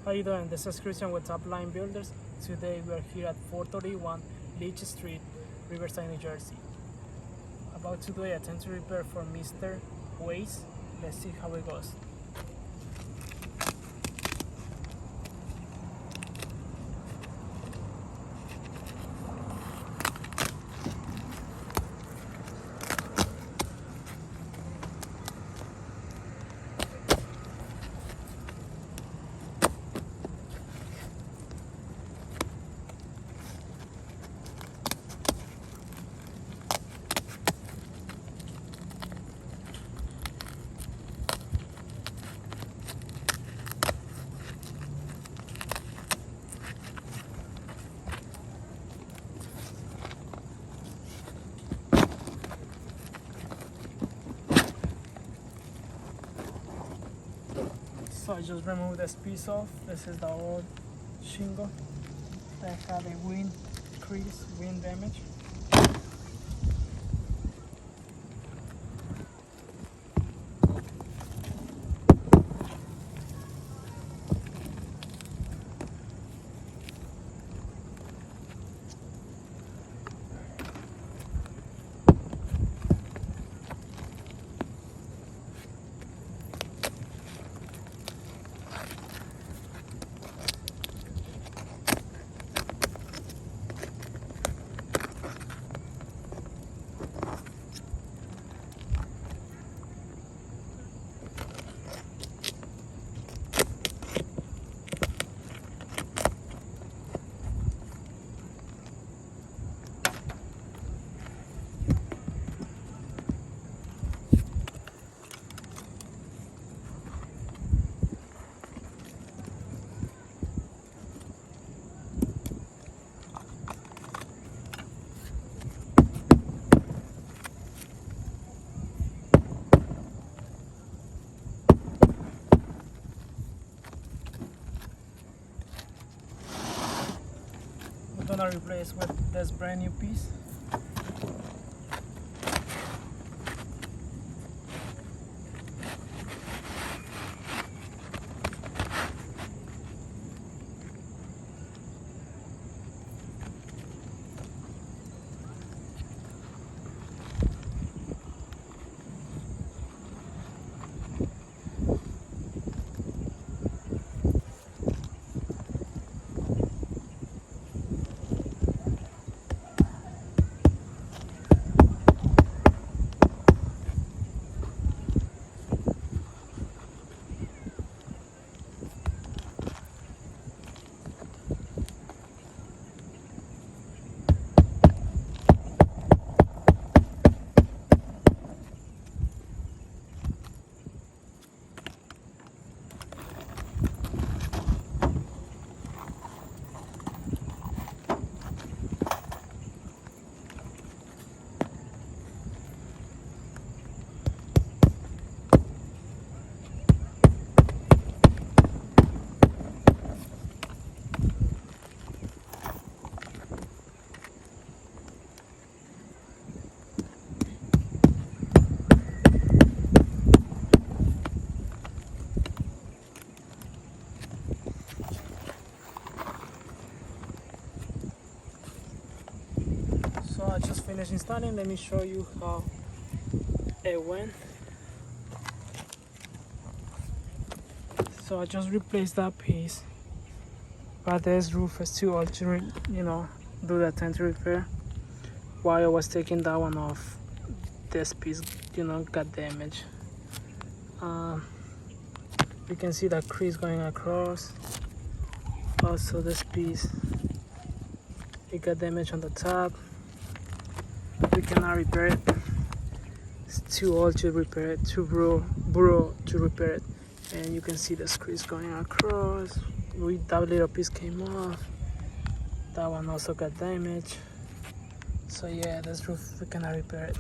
How you doing? This is Christian with Top Line Builders. Today we are here at 431 Leach Street, Riverside, New Jersey. About to do a attention repair for Mr. Waze. Let's see how it goes. So I just removed this piece off. This is the old shingle that had a wind crease, wind damage. We're gonna replace with this brand new piece. So I just finished installing. Let me show you how it went. So I just replaced that piece, but this roof is too old to do the tent repair. While I was taking that one off, this piece got damaged. You can see that crease going across. Also this piece, it got damaged on the top. We cannot repair it. It's too old to repair it, too bro to repair it. And you can see the crease going across. That little piece came off. That one also got damaged. So yeah, this roof, we cannot repair it.